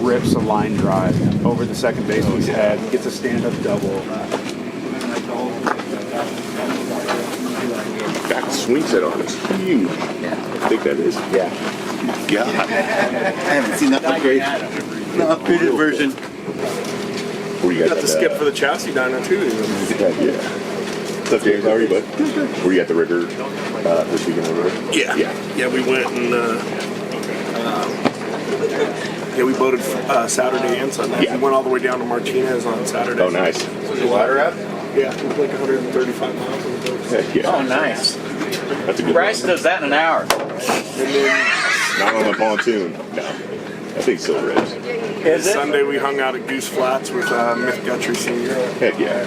Rips a line drive over the second baseman's head, gets a stand-up double. Back swing set on it's huge. I think that is. Yeah. God. I haven't seen that upgrade. The upgraded version. Where you Got the skip for the chassis dyno too. Yeah. What's up, James? How are you, bud? Were you at the rigger this weekend? Yeah. Yeah. We went and we boated Saturday and Sunday. Yeah. We went all the way down to Martinez on Saturday. Oh, nice. Was your ladder up? Yeah, it was like 135 miles on the boat. Heck yeah. Oh, nice. That's a good Bryce one. does that in an hour. And then Not on the pontoon. No. I think silver is. Is it? Sunday we hung out at Goose Flats with Mick Guthrie Sr. Heck yeah.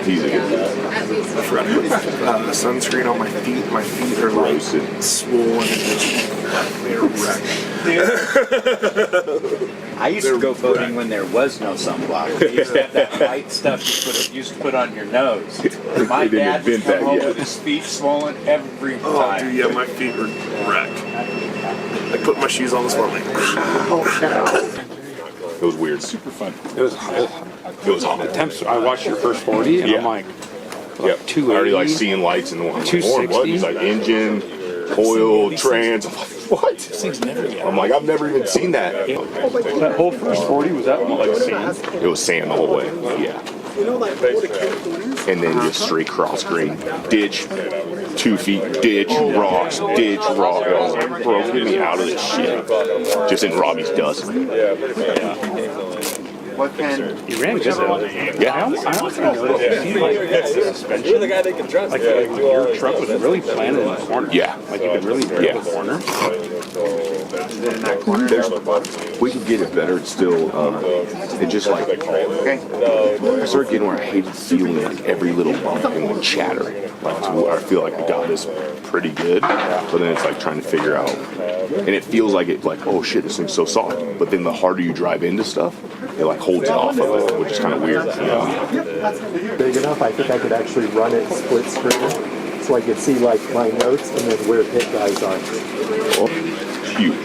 He's a good guy. I forgot to put sunscreen on my feet. My feet are like swollen and they're wrecked. I used to go boating when there was no sunblock. They used to have that white stuff you used to put on your nose. My They didn't dad would invent come that home yet. with his feet swollen every Oh, time. dude, yeah, my feet were wrecked. I put my shoes on this morning. It was weird. Super fun. It was hot. The temps. I watched your first 40, and I'm like, Yep. 280. I already like seeing lights in the one. 260. He's like engine, oil, trans. I'm like, what? These things never get. I'm like, I've never even seen that. That whole first 40 was that like sand? It was sand the whole way. Yeah. And then just straight cross green. Ditch, 2 feet, ditch, rocks, ditch, rock. Oh, bro, get me out of this shit. Just in Robbie's dust. What can You ran good though. Yeah. I also noticed it seemed like the suspension. Like your truck was really planted in the corner. Yeah. Like you could really rip Yeah. the corner. We could get it better still. It just like, I started getting where I hated feeling like every little bump and like chatter. Like to where I feel like I got this pretty good, but then it's like trying to figure out, and it feels like it like, oh shit, this thing's so soft. But then the harder you drive into stuff, it like holds it off of it, which is kind of weird. You know? Big enough, I think I could actually run it split screen, so I could see like my notes and then where pit guys are. Oh, cute.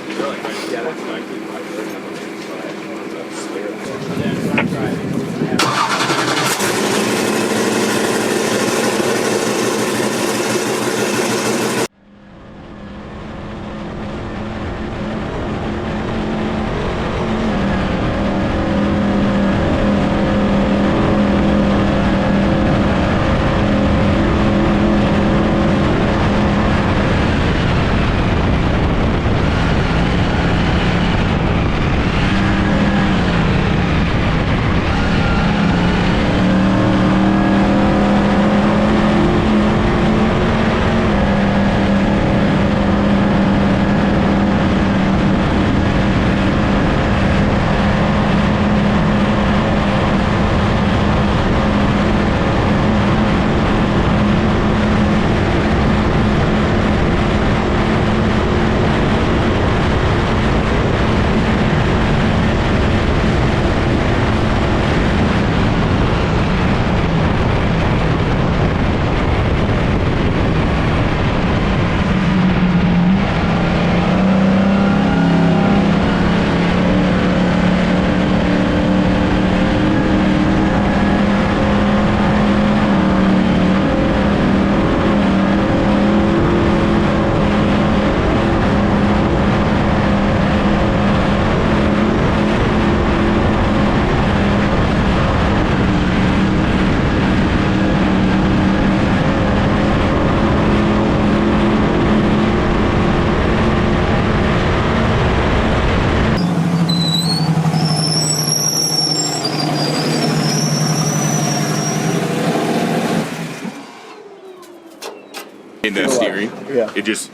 In the steering, Yeah. it just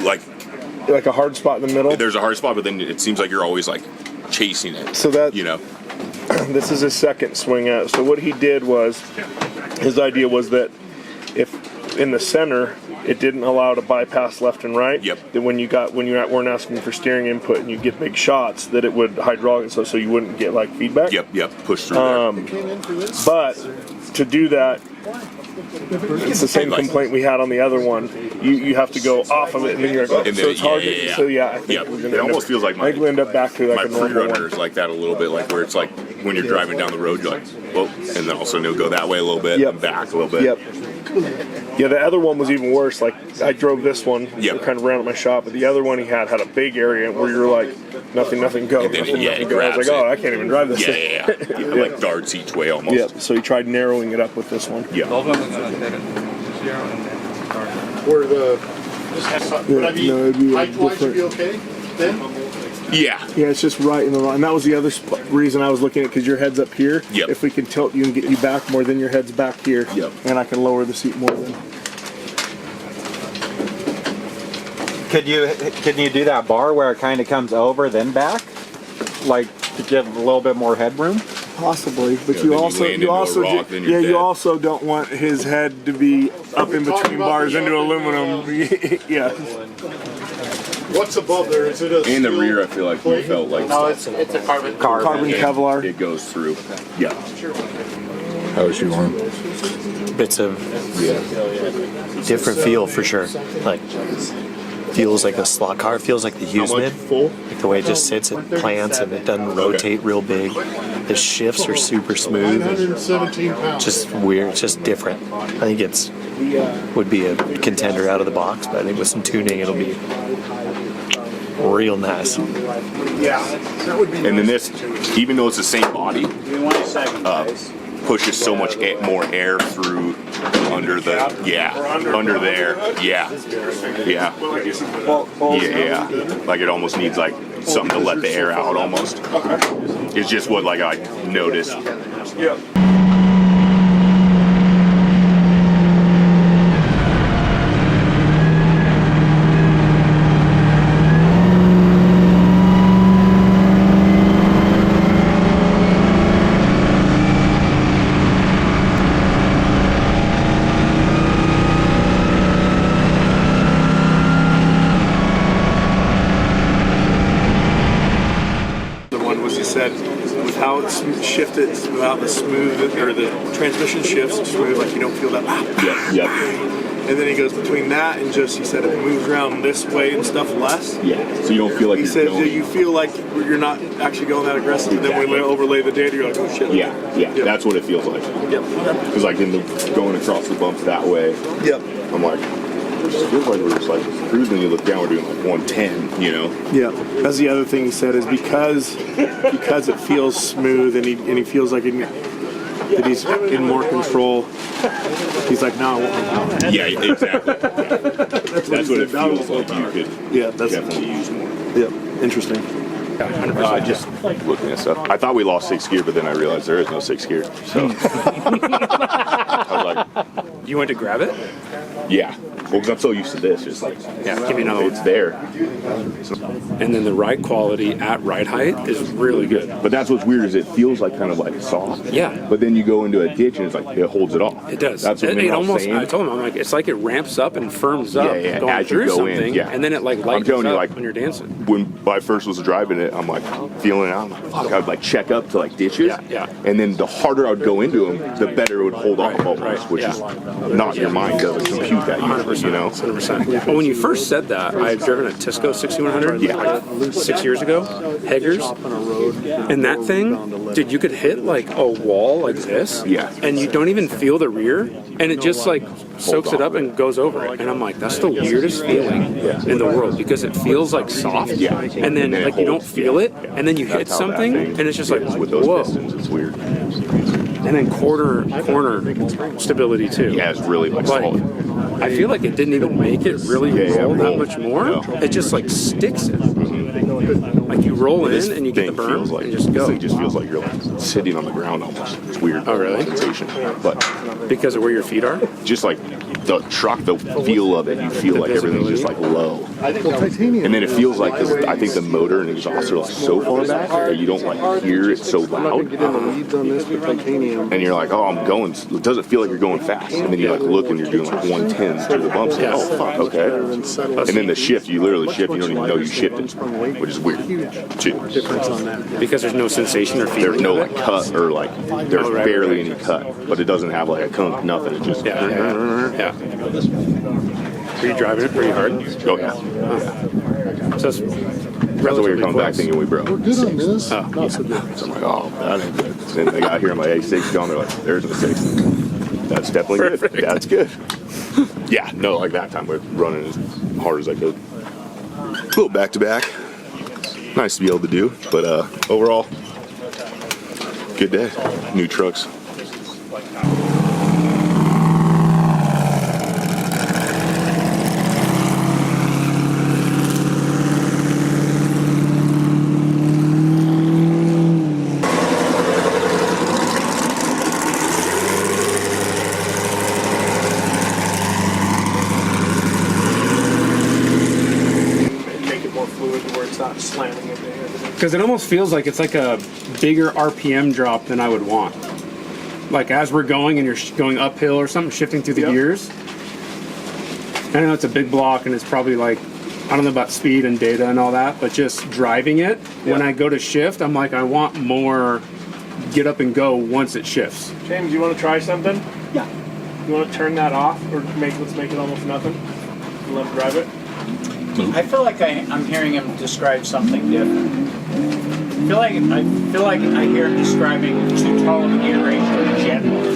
like Like a hard spot in the middle. there's a hard spot, but then it seems like you're always like chasing it. So that you know, this is his second swing at it. So what he did was, his idea was that if in the center it didn't allow to bypass left and right, then when you weren't asking for steering input and you get big shots, that it would hydraulic so you wouldn't get like feedback. Push through but to do that, it's the same complaint we had on the other one. You have to go off of it, and then you're like, so it's hard. So I think we're gonna. It almost feels like we'll end up back to like a normal pre-runner is like that a little bit, like where it's like when you're driving down the road, you're like, whoa, and then also you'll go that way a little bit, and back a little bit. Yeah, the other one was even worse. Like I drove this one, kind of around at my shop, but the other one he had a big area where you're like, nothing, go. And then, nothing, go. I was like, it. oh, I can't even drive this. Like darts each way almost. Yeah, so he tried narrowing it up with this one. Where the height wise should be okay then? Yeah, it's just right in the line. And that was the other reason I was looking at, because your head's up here. If we can tilt you and get you back more, then your head's back here. And I can lower the seat more then. Could you do that bar where it kind of comes over then back, like to get a little bit more headroom? Possibly, but you also don't want his head to be up in between bars into aluminum. What's above there? Is it a In the rear, I feel like you felt like it's a carbon Kevlar. it goes through. How was you on? It's a different feel for sure. Like feels like a slot car. Feels like the Hughes mid. Like the way it just sits, it plants, and it doesn't rotate real big. The shifts are super smooth. And just weird. It's just different. I think would be a contender out of the box, but I think with some tuning, it'll be real nice. And then this, even though it's the same body, pushes so much more air through under the under there. Like it almost needs like something to let the air out almost. It's just what like I noticed. With how it's shifted, without the smooth, or the transmission shifts smooth, like you don't feel that. And then he goes between that and just, he said it moves around this way and stuff less. So you don't feel like he said you feel like you're not actually going that aggressive. And then when we overlay the data, you're like, oh shit. That's what it feels like. Because like going across the bumps that way. I'm like, it just feels like we're just like cruising. You look down, we're doing like 110, you know. That's the other thing he said, is because it feels smooth and he feels like that he's in more control. He's like, no, I won't. Exactly. That's what it feels like. You could definitely use more. Interesting. Just looking at stuff. I thought we lost 6th gear, but then I realized there is no 6th gear. So I was like, You went to grab it? yeah. Well, because I'm so used to this, just like, Give me another it's one. there. And then the ride quality at ride height is really good. But that's what's weird, is it feels like kind of like soft. Yeah. But then you go into a ditch and it's like, it holds it off. It does. That's what it almost. saying. I told him, I'm like, it's like it ramps up and firms up going as you through go in, something, and then it like lightens telling you, up like, when you're dancing. When I first was driving it, I'm like feeling it out. I'm like, fuck, I would like check up to like ditches. And then the harder I would go into them, the better it would hold off almost, which is not your mind doesn't compute that usually, you know? 100%. But when you first said that, I had driven a Tisco 6100 like 6 years ago, Heggers, and that thing, dude, you could hit like a wall like this, and you don't even feel the rear, and it just like soaks it up and goes over it. And I'm like, that's the weirdest feeling in the world, because it feels like soft, and then like you don't feel it, and then you hit something, and it's just like, with those whoa. pistons, it's weird. And then corner stability too. Yeah, it's really like solid. I feel like it didn't even make it really roll that much more. No. It just like sticks it. Like you roll in and you get the berm like, and just go. It just feels like you're like sitting on the ground almost. It's weird. Oh, really? Sensation. But because of where your feet are? just like the truck, the feel of it, you feel like everything's just like low. And then it feels like this, I think the motor and exhaust are so far back that you don't like hear it so loud. And you're like, oh, I'm going. It doesn't feel like you're going fast. And then you like look and you're doing like 110s through the bumps. Like, oh fuck, okay. And then the shift, you literally shift. You don't even know you shifted, which is weird too. Because there's no sensation or feeling. There's no like cut or like there's barely any cut, but it doesn't have like a kunk, nothing. It just Yeah. Are you driving it pretty hard? Oh yeah. So it's That's what we were coming back thinking we broke. Good on this. So I'm like, oh, that ain't good. Then they got here, I'm like, hey, 6 going. They're like, there's a 6. That's definitely good. That's good. Yeah, no, like that time we're running as hard as I could. A little back to back. Nice to be able to do, but overall, good day. New trucks. Because it almost feels like it's like a bigger RPM drop than I would want. Like as we're going and you're going uphill or something, shifting through the gears. I know it's a big block and it's probably like, I don't know about speed and data and all that, but just driving it, when I go to shift, I'm like, I want more get up and go once it shifts. James, you want to try something? Yeah. You want to turn that off, or let's make it almost nothing? And let him drive it. I feel like I'm hearing him describe something different. I feel like I hear him describing too tall of a gear ratio in general,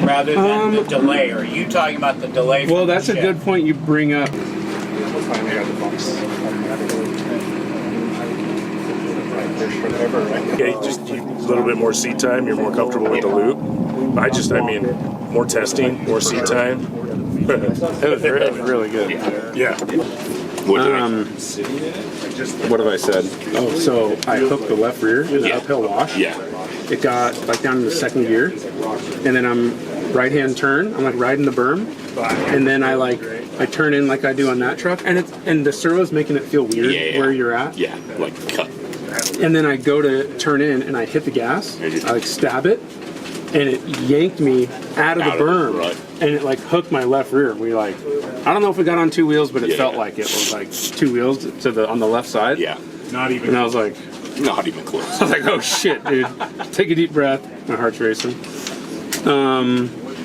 rather than the delay. Are you talking about the delay? Well, that's a good point you bring up. Okay, just a little bit more seat time. You're more comfortable with the loop. I mean, more testing, more seat time. It was really good. Yeah. What have I said? Oh, so I hooked the left rear in the uphill wash. Yeah. It got like down to the second gear, and then I'm right-hand turn. I'm like riding the berm, and then I turn in like I do on that truck, and the servo's making it feel weird where you're at. Yeah, like cut. And then I go to turn in, and I hit the gas. I like stab it, and it yanked me out of the berm, and it like hooked my left rear. We like, I don't know if we got on 2 wheels, but it felt like it was like 2 wheels on the left side. Yeah. Not even. And I was like, not even close. I was like, oh shit, dude. Take a deep breath. My heart's racing.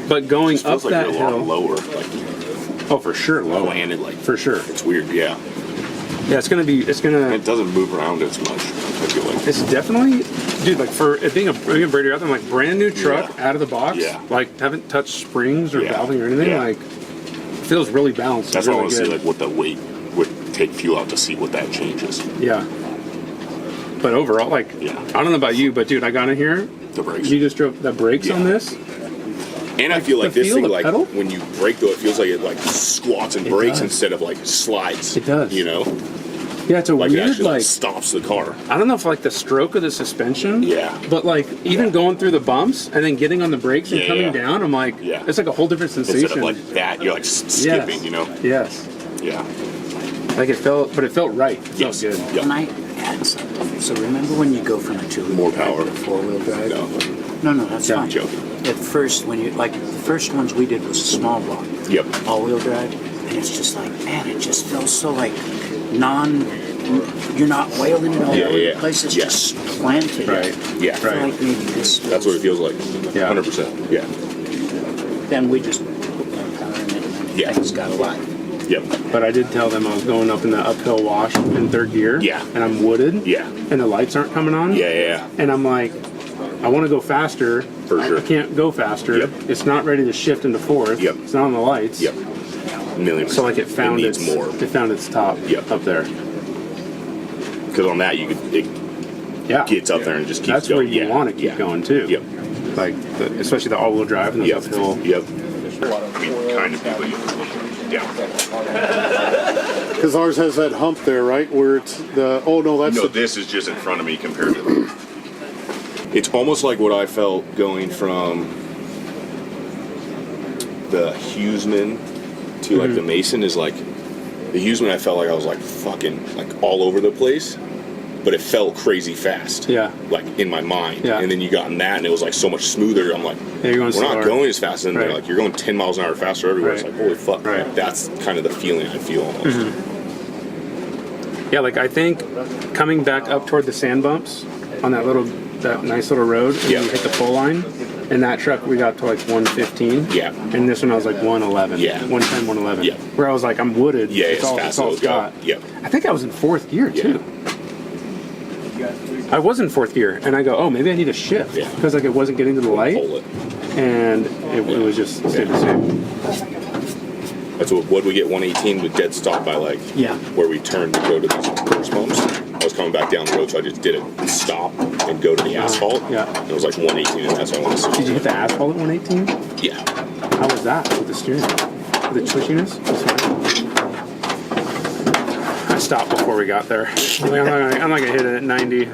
But going up like that you're a hill. lot lower. Like, oh, for sure, low. Landed like. For sure. It's weird, yeah. Yeah, it's gonna. It doesn't move around as much, I feel like. It's definitely, dude, like for it being a Brady out there, like brand new truck out of the box. Yeah. Like haven't touched springs or valving or anything. Yeah. Like feels really balanced. That's really why I want to good. see like what the weight would take fuel out to see what that changes. Yeah. But overall, like, I don't know about you, but dude, I got in here. The brakes. You just drove the brakes on this. And I feel like the this feel thing, of like pedal? when you brake though, it feels like it like squats and brakes instead of like slides. It does. You know? Yeah, it's a Like it weird actually like stops the car. I don't know if like the stroke of the suspension. Yeah. But like even going through the bumps and then getting on the brakes and coming yeah. down, I'm like, it's like a whole different sensation. Instead of like that, you're like skipping, you know? Yes. Yeah. Like it felt right. It felt good. Can I add something? So remember when you go from a two-wheel More drive power. to a four-wheel drive? No, that's Yeah, fine. I'm joking. At first, when you the first ones we did was a small block. Yep. All-wheel drive, and it's just like, man, it just feels so like you're not wailing it all over the place. It's just planted. Right. Yeah. I feel like maybe this. That's what it feels like. Yeah. 100%. Yeah. Then we just put more power in it. Yeah. Things got a lot. Yep. But I did tell them I was going up in the uphill wash in third gear. Yeah. And I'm wooded. Yeah. And the lights aren't coming on. Yeah. And I'm like, I want to go faster. For sure. I can't go faster. Yep. It's not ready to shift into fourth. Yep. It's not on the lights. Yep. Million. So like it found needs its more. It found its top. Yep. Up there. Because on that it gets up there and just keeps That's going. where you want to keep going too. Yep. Like especially the all-wheel drive and the uphill. Yep. I mean, kind of do, but yeah. Because ours has that hump there, right? Where it's this is just in front of me compared to. It's almost like what I felt going from the Huseman to like the Mason is like the Huseman. I felt like I was like fucking like all over the place, but it felt crazy fast. Yeah. Like in my mind. Yeah. And then you got in that, and it was like so much smoother. I'm like, Yeah, you're going we're slower. not going as fast, and Right. they're like, you're going 10 miles an hour faster everywhere. Right. It's like, holy fuck. Right. Like, that's kind of the feeling I feel almost. Yeah, like I think coming back up toward the sand bumps on that nice little road, and Yeah. you hit the pull line, and that truck we got to like 115. Yeah. And this one I was like 111. Yeah. 110, 111. Yeah. Where I was like, I'm wooded. Yeah, it's it's all, fast it's all as it's it'll got. go. Yep. I think I was in fourth gear too. I was in fourth gear, and I go, oh, maybe I need a shift Yeah. because like it wasn't getting to the light, Pull it. and it was just stayed the same. That's what we get 118 with dead stop by like Yeah. where we turned to go to these first bumps. I was coming back down the road, so I just did it stop and go to the asphalt. Yeah. And it was like 118, and that's what I want to see. Did you hit the asphalt at 118? Yeah. How was that with the steering? With the twitchiness? Was fine. I stopped before we got there. I'm not gonna hit it at 90.